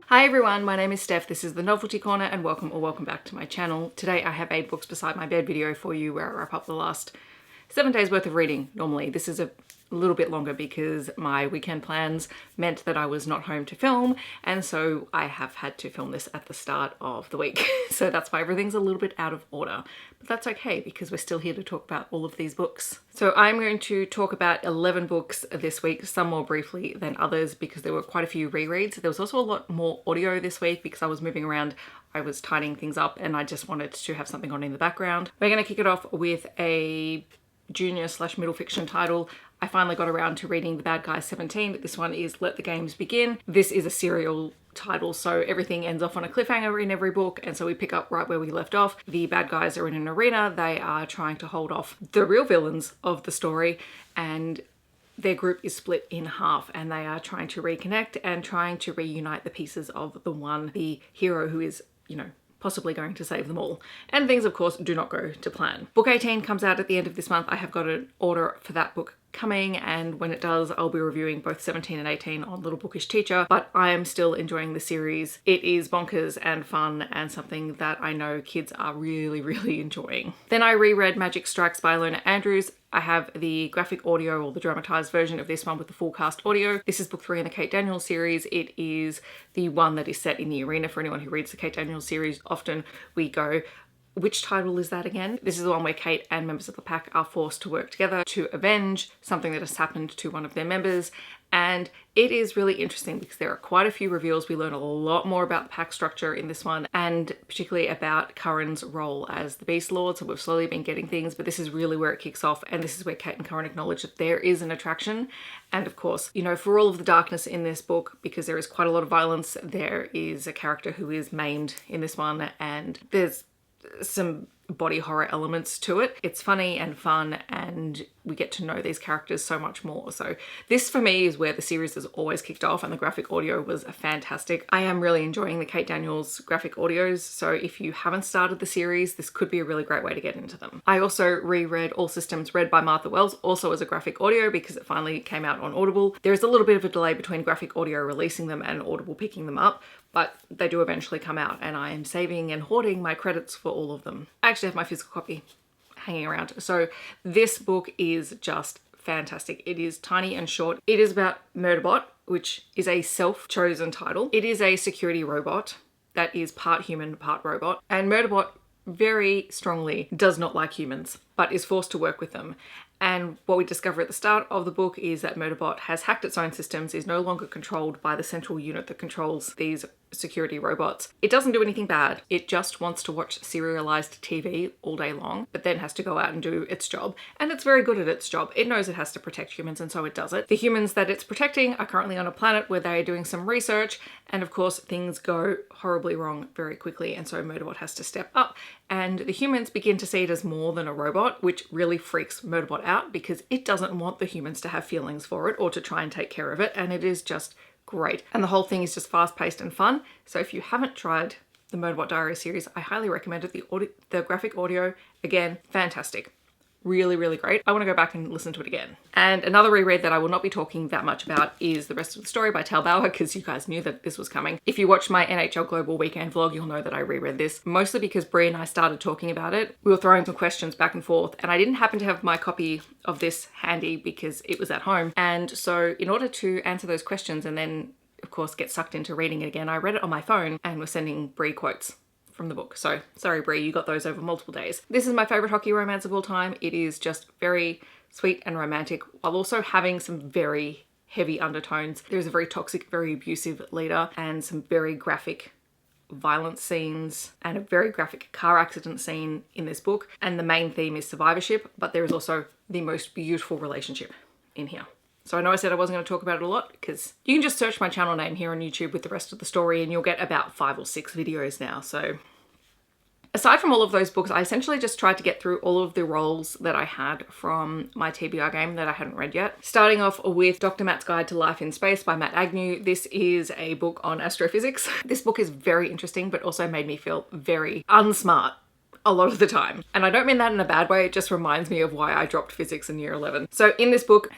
Hi everyone, my name is Steph, this is the Novelty Corner and welcome back to my channel. Today I have a books beside my bed video for you where I wrap up the last 7 days worth of reading normally. This is a little bit longer because my weekend plans meant that I was not home to film, and so I have had to film this at the start of the week. So that's why everything's a little bit out of order. But that's okay because we're still here to talk about all of these books. So I'm going to talk about 11 books this week, some more briefly than others because there were quite a few rereads. There was also a lot more audio this week because I was moving around. I was tidying things up and I just wanted to have something on in the background. We're going to kick it off with a junior/middle fiction title. I finally got around to reading The Bad Guys 17. This one is Let the Games Begin. This is a serial title, so everything ends off on a cliffhanger in every book, and so we pick up right where we left off. The bad guys are in an arena. They are trying to hold off the real villains of the story, and their group is split in half, and they are trying to reconnect and trying to reunite the pieces of the hero who is, possibly going to save them all. And things, of course, do not go to plan. Book 18 comes out at the end of this month. I have got an order for that book coming, and when it does, I'll be reviewing both 17 and 18 on Little Bookish Teacher, but I am still enjoying the series. It is bonkers and fun and something that I know kids are really enjoying. Then I reread Magic Strikes by Ilona Andrews. I have the graphic audio or the dramatized version of this one with the full cast audio. This is book 3 in the Kate Daniels series. It is the one that is set in the arena. For anyone who reads the Kate Daniels series, often we go, which title is that again? This is the one where Kate and members of the pack are forced to work together to avenge something that has happened to one of their members. And it is really interesting because there are quite a few reveals. We learn a lot more about the pack structure in this one, and particularly about Curran's role as the Beast Lord. So we've slowly been getting things, but this is really where it kicks off. And this is where Kate and Curran acknowledge that there is an attraction. And of course, for all of the darkness in this book, because there is quite a lot of violence, there is a character who is maimed in this one, and there's some body horror elements to it. It's funny and fun, and we get to know these characters so much more. So this for me is where the series has always kicked off, and the graphic audio was fantastic. I am really enjoying the Kate Daniels graphic audios, so if you haven't started the series, this could be a really great way to get into them. I also reread All Systems Red by Martha Wells, also as a graphic audio because it finally came out on Audible. There is a little bit of a delay between graphic audio releasing them and Audible picking them up, but they do eventually come out, and I am saving and hoarding my credits for all of them. I actually have my physical copy hanging around. So this book is just fantastic. It is tiny and short. It is about Murderbot, which is a self-chosen title. It is a security robot that is part human, part robot. And Murderbot very strongly does not like humans, but is forced to work with them. And what we discover at the start of the book is that Murderbot has hacked its own systems, is no longer controlled by the central unit that controls these security robots. It doesn't do anything bad. It just wants to watch serialized TV all day long, but then has to go out and do its job. And it's very good at its job. It knows it has to protect humans, and so it does it. The humans that it's protecting are currently on a planet where they are doing some research, and of course things go horribly wrong very quickly, and so Murderbot has to step up. And the humans begin to see it as more than a robot, which really freaks Murderbot out because it doesn't want the humans to have feelings for it or to try and take care of it, and it is just great. And the whole thing is just fast-paced and fun. So if you haven't tried the Murderbot Diary series, I highly recommend it. The graphic audio, again, fantastic. Really great. I want to go back and listen to it again. And another reread that I will not be talking that much about is The Rest of the Story by Bauer, because you guys knew that this was coming. If you watched my NHL Global Weekend vlog, you'll know that I reread this, mostly because Brie and I started talking about it. We were throwing some questions back and forth, and I didn't happen to have my copy of this handy because it was at home. And so in order to answer those questions and then, of course, get sucked into reading it again, I read it on my phone and was sending Brie quotes from the book. So sorry, Brie, you got those over multiple days. This is my favorite hockey romance of all time. It is just very sweet and romantic while also having some very heavy undertones. There's a very toxic, very abusive leader and some very graphic violence scenes and a very graphic car accident scene in this book. And the main theme is survivorship, but there is also the most beautiful relationship in here. So I know I said I wasn't going to talk about it a lot because you can just search my channel name here on YouTube with The Rest of the Story and you'll get about 5 or 6 videos now. So aside from all of those books, I essentially just tried to get through all of the roles that I had from my TBR game that I hadn't read yet. Starting off with Dr. Matt's Guide to Life in Space by Matt Agnew. This is a book on astrophysics. This book is very interesting, but also made me feel very unsmart a lot of the time. And I don't mean that in a bad way, it just reminds me of why I dropped physics in year 11. So in this book,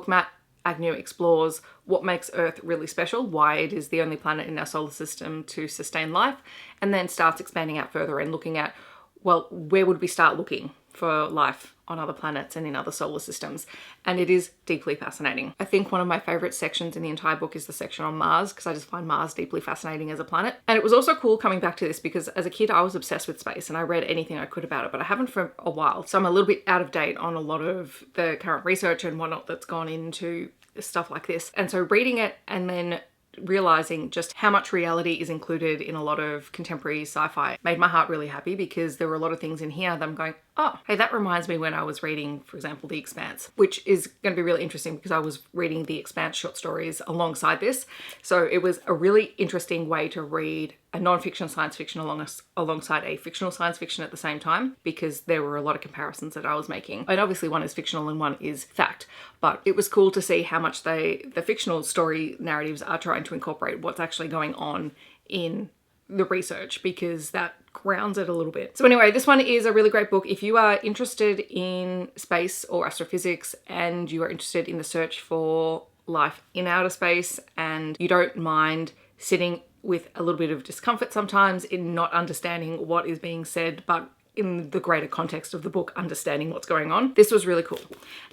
Matt Agnew explores what makes Earth really special, why it is the only planet in our solar system to sustain life, and then starts expanding out further and looking at, well, where would we start looking for life on other planets and in other solar systems? And it is deeply fascinating. I think one of my favorite sections in the entire book is the section on Mars, because I just find Mars deeply fascinating as a planet. And it was also cool coming back to this because as a kid I was obsessed with space and I read anything I could about it, but I haven't for a while. So I'm a little bit out of date on a lot of the current research and whatnot that's gone into stuff like this. And so reading it and then realizing just how much reality is included in a lot of contemporary sci-fi made my heart really happy, because there were a lot of things in here that I'm going, oh, hey, that reminds me when I was reading, for example, The Expanse, which is going to be really interesting because I was reading The Expanse short stories alongside this. So it was a really interesting way to read a non-fiction science fiction alongside a fictional science fiction at the same time, because there were a lot of comparisons that I was making. And obviously one is fictional and one is fact, but it was cool to see how much the fictional story narratives are trying to incorporate what's actually going on in the research, because that grounds it a little bit. So anyway, this one is a really great book. If you are interested in space or astrophysics and you are interested in the search for life in outer space and you don't mind sitting with a little bit of discomfort sometimes in not understanding what is being said, but in the greater context of the book, understanding what's going on, this was really cool.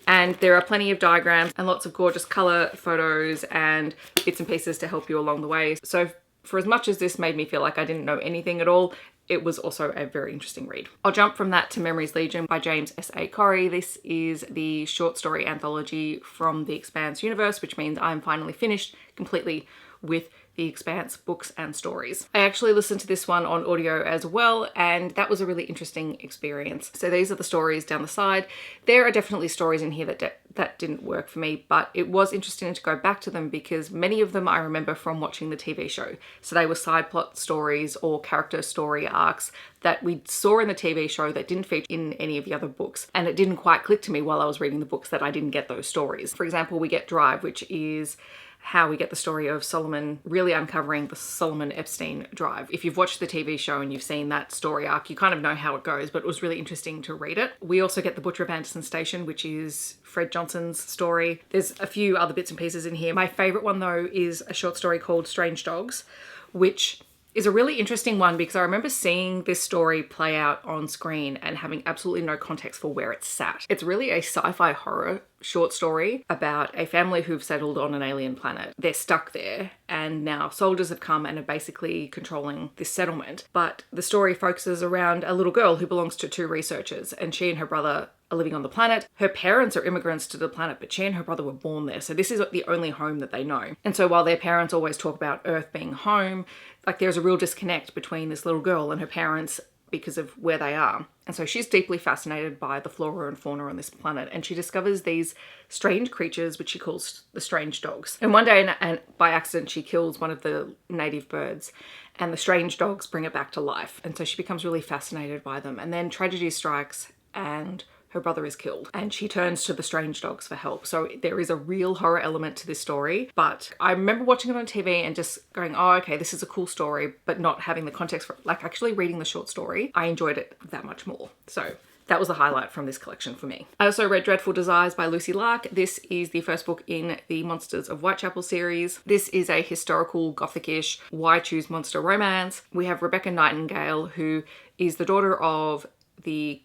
And there are plenty of diagrams and lots of gorgeous color photos and bits and pieces to help you along the way. So for as much as this made me feel like I didn't know anything at all, it was also a very interesting read. I'll jump from that to Memories Legion by James S.A. Corey. This is the short story anthology from the Expanse universe, which means I'm finally finished completely with the Expanse books and stories. I actually listened to this one on audio as well, and that was a really interesting experience. So these are the stories down the side. There are definitely stories in here that didn't work for me, but it was interesting to go back to them because many of them I remember from watching the TV show. So they were side plot stories or character story arcs that we saw in the TV show that didn't feature in any of the other books. And it didn't quite click to me while I was reading the books that I didn't get those stories. For example, we get Drive, which is how we get the story of Solomon really uncovering the Solomon Epstein drive. If you've watched the TV show and you've seen that story arc, you kind of know how it goes, but it was really interesting to read it. We also get The Butcher of Anderson Station, which is Fred Johnson's story. There's a few other bits and pieces in here. My favorite one though is a short story called Strange Dogs, which is a really interesting one because I remember seeing this story play out on screen and having absolutely no context for where it's sat. It's really a sci-fi horror short story about a family who've settled on an alien planet. They're stuck there and now soldiers have come and are basically controlling this settlement. But the story focuses around a little girl who belongs to two researchers, and she and her brother are living on the planet. Her parents are immigrants to the planet, but she and her brother were born there. So this is the only home that they know. And so while their parents always talk about Earth being home, like there's a real disconnect between this little girl and her parents because of where they are. And so she's deeply fascinated by the flora and fauna on this planet, and she discovers these strange creatures which she calls the strange dogs. And one day, and by accident, she kills one of the native birds, and the strange dogs bring it back to life. And so she becomes really fascinated by them. And then tragedy strikes and her brother is killed, and she turns to the strange dogs for help. So there is a real horror element to this story, but I remember watching it on TV and just going, oh, okay, this is a cool story, but not having the context for, like, actually reading the short story. I enjoyed it that much more. So that was a highlight from this collection for me. I also read Dreadful Desires by Lucy Lark. This is the first book in the Monsters of Whitechapel series. This is a historical gothic-ish why choose monster romance. We have Rebecca Nightingale, who is the daughter of the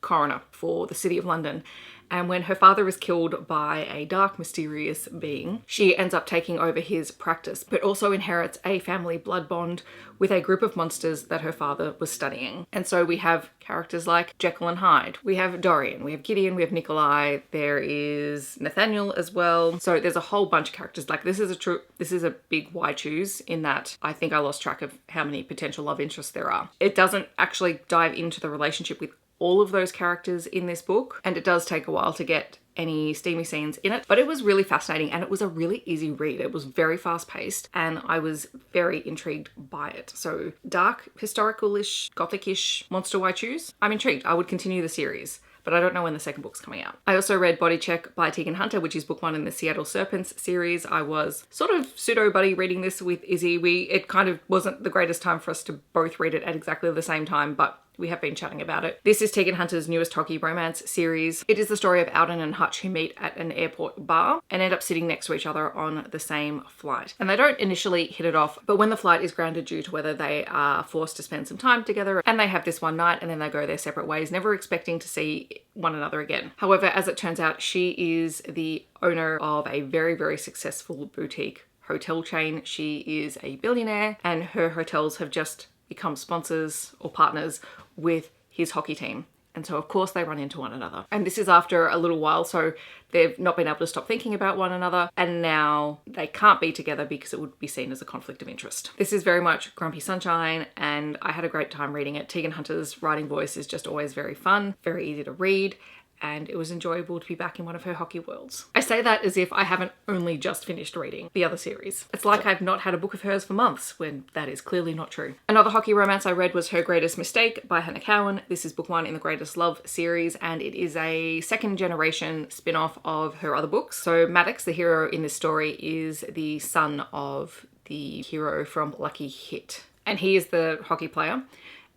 coroner for the City of London, and when her father is killed by a dark, mysterious being, she ends up taking over his practice, but also inherits a family blood bond with a group of monsters that her father was studying. And so we have characters like Jekyll and Hyde, we have Dorian, we have Gideon, we have Nikolai, there is Nathaniel as well. So there's a whole bunch of characters. Like this is a big why choose, in that I think I lost track of how many potential love interests there are. It doesn't actually dive into the relationship with all of those characters in this book, and it does take a while to get any steamy scenes in it, but it was really fascinating and it was a really easy read. It was very fast paced and I was very intrigued by it. So dark, historical-ish, gothic-ish monster why choose. I'm intrigued. I would continue the series, but I don't know when the second book's coming out. I also read Body Check by Teagan Hunter, which is book one in the Seattle Serpents series. I was sort of pseudo-buddy reading this with Izzy. It kind of wasn't the greatest time for us to both read it at exactly the same time, but we have been chatting about it. This is Teagan Hunter's newest hockey romance series. It is the story of Alden and Hutch who meet at an airport bar and end up sitting next to each other on the same flight. And they don't initially hit it off, but when the flight is grounded due to whether they are forced to spend some time together, and they have this one night and then they go their separate ways, never expecting to see one another again. However, as it turns out, she is the owner of a very, very successful boutique hotel chain. She is a billionaire and her hotels have just become sponsors or partners with his hockey team. And so of course they run into one another. And this is after a little while, so they've not been able to stop thinking about one another, and now they can't be together because it would be seen as a conflict of interest. This is very much Grumpy Sunshine, and I had a great time reading it. Teagan Hunter's writing voice is just always very fun, very easy to read, and it was enjoyable to be back in one of her hockey worlds. I say that as if I haven't only just finished reading the other series. It's like I've not had a book of hers for months, when that is clearly not true. Another hockey romance I read was Her Greatest Mistake by Hannah Cowan. This is book 1 in the Greatest Love series, and it is a second generation spin-off of her other books. So Maddox, the hero in this story, is the son of the hero from Lucky Hit, and he is the hockey player,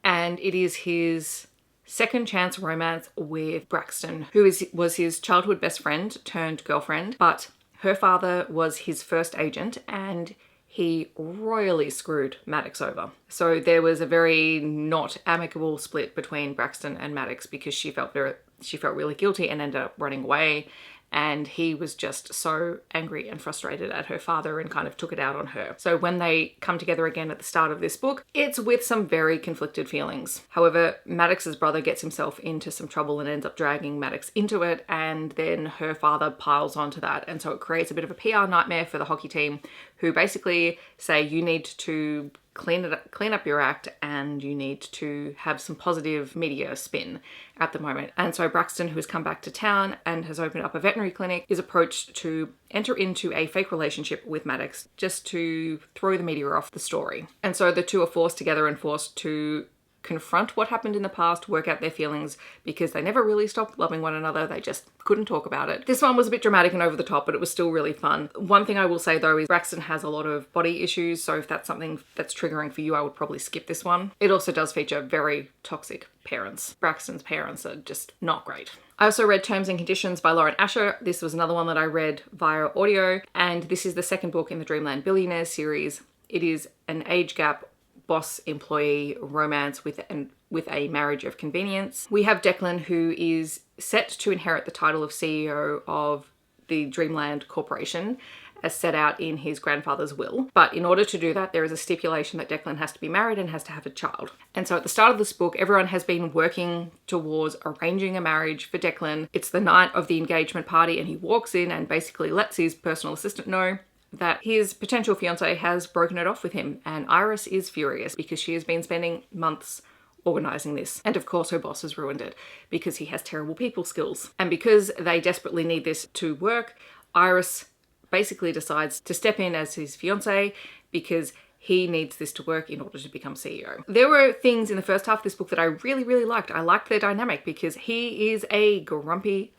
and it is his second chance romance with Braxton, who was his childhood best friend turned girlfriend, but her father was his first agent and he royally screwed Maddox over. So there was a very not amicable split between Braxton and Maddox because she felt really guilty and ended up running away. And he was just so angry and frustrated at her father and kind of took it out on her. So when they come together again at the start of this book, it's with some very conflicted feelings. However, Maddox's brother gets himself into some trouble and ends up dragging Maddox into it, and then her father piles onto that. And so it creates a bit of a PR nightmare for the hockey team, who basically say you need to clean up your act and you need to have some positive media spin at the moment. And so Braxton, who has come back to town and has opened up a veterinary clinic, is approached to enter into a fake relationship with Maddox just to throw the media off the story. And so the two are forced together and forced to confront what happened in the past, work out their feelings, because they never really stopped loving one another. They just couldn't talk about it. This one was a bit dramatic and over the top, but it was still really fun. One thing I will say though is Braxton has a lot of body issues, so if that's something that's triggering for you, I would probably skip this one. It also does feature very toxic parents. Braxton's parents are just not great. I also read Terms and Conditions by Lauren Asher. This was another one that I read via audio, and this is the second book in the Dreamland Billionaires series. It is an age gap boss-employee romance with a marriage of convenience. We have Declan, who is set to inherit the title of CEO of the Dreamland Corporation as set out in his grandfather's will. But in order to do that, there is a stipulation that Declan has to be married and has to have a child. And so at the start of this book, everyone has been working towards arranging a marriage for Declan. It's the night of the engagement party and he walks in and basically lets his personal assistant know that his potential fiance has broken it off with him, and Iris is furious because she has been spending months organising this. And of course her boss has ruined it because he has terrible people skills. And because they desperately need this to work, Iris basically decides to step in as his fiance because he needs this to work in order to become CEO. There were things in the first half of this book that I really, really liked. I liked their dynamic because he is a grumpy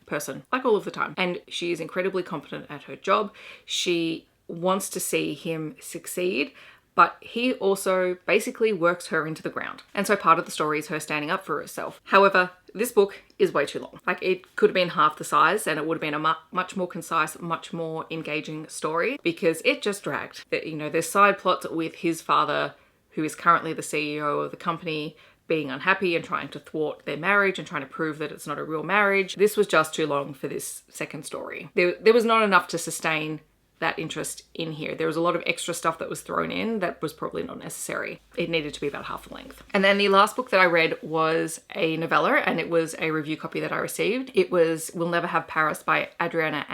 person, like all of the time. And she is incredibly competent at her job. She wants to see him succeed, but he also basically works her into the ground. And so part of the story is her standing up for herself. However, this book is way too long. Like, it could have been half the size and it would have been a much more concise, much more engaging story, because it just dragged. You know, there's side plots with his father, who is currently the CEO of the company, being unhappy and trying to thwart their marriage and trying to prove that it's not a real marriage. This was just too long for this second story. There was not enough to sustain that interest in here. There was a lot of extra stuff that was thrown in that was probably not necessary. It needed to be about half the length. And then the last book that I read was a novella, and it was a review copy that I received. It was We'll Never Have Paris by Adriana,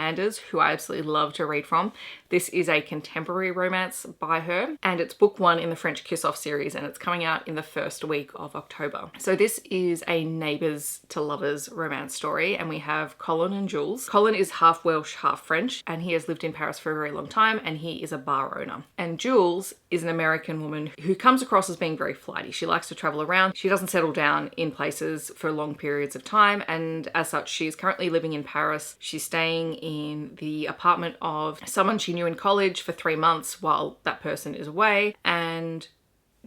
who I absolutely love to read from. This is a contemporary romance by her, and it's book 1 in the French Kiss Off series, and it's coming out in the first week of October. So this is a neighbours to lovers romance story, and we have Colin and Jules. Colin is half Welsh, half French, and he has lived in Paris for a very long time, and he is a bar owner. And Jules is an American woman who comes across as being very flighty. She likes to travel around. She doesn't settle down in places for long periods of time, and as such, she is currently living in Paris. She's staying in the apartment of someone she knew in college for 3 months while that person is away, and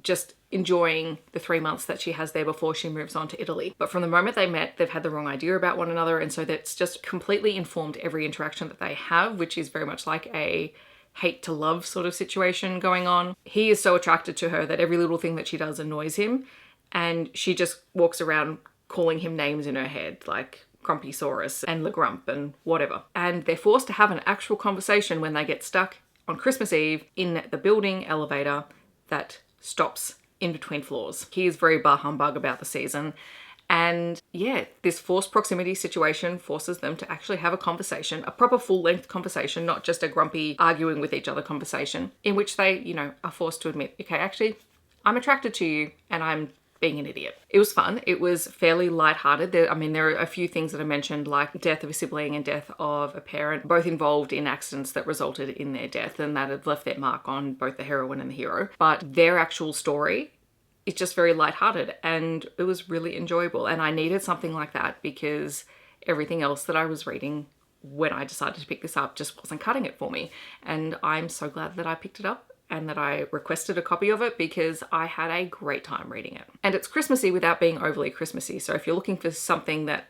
just enjoying the 3 months that she has there before she moves on to Italy. But from the moment they met, they've had the wrong idea about one another, and so that's just completely informed every interaction that they have, which is very much like a hate to love sort of situation going on. He is so attracted to her that every little thing that she does annoys him, and she just walks around calling him names in her head, like Grumpysaurus and LeGrump and whatever. And they're forced to have an actual conversation when they get stuck on Christmas Eve in the building elevator that stops in between floors. He is very bah humbug about the season. And yeah, this forced proximity situation forces them to actually have a conversation, a proper full-length conversation, not just a grumpy arguing with each other conversation, in which they, you know, are forced to admit, okay, actually, I'm attracted to you and I'm being an idiot. It was fun. It was fairly lighthearted. There are a few things that I mentioned, like death of a sibling and death of a parent, both involved in accidents that resulted in their death and that have left their mark on both the heroine and the hero. But their actual story, it's just very lighthearted, and it was really enjoyable. And I needed something like that because everything else that I was reading when I decided to pick this up just wasn't cutting it for me. And I'm so glad that I picked it up and that I requested a copy of it because I had a great time reading it. And it's Christmassy without being overly Christmassy. So if you're looking for something that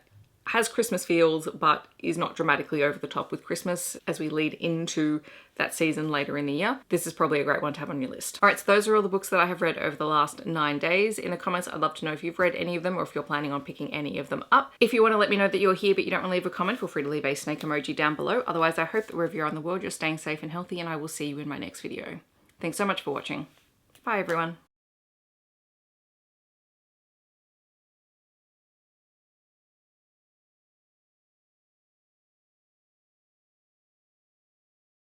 has Christmas feels but is not dramatically over the top with Christmas as we lead into that season later in the year, this is probably a great one to have on your list. All right, so those are all the books that I have read over the last 9 days. In the comments, I'd love to know if you've read any of them or if you're planning on picking any of them up. If you want to let me know that you're here but you don't want to leave a comment, feel free to leave a snake emoji down below. Otherwise, I hope that wherever you're in the world, you're staying safe and healthy, and I will see you in my next video. Thanks so much for watching. Bye everyone.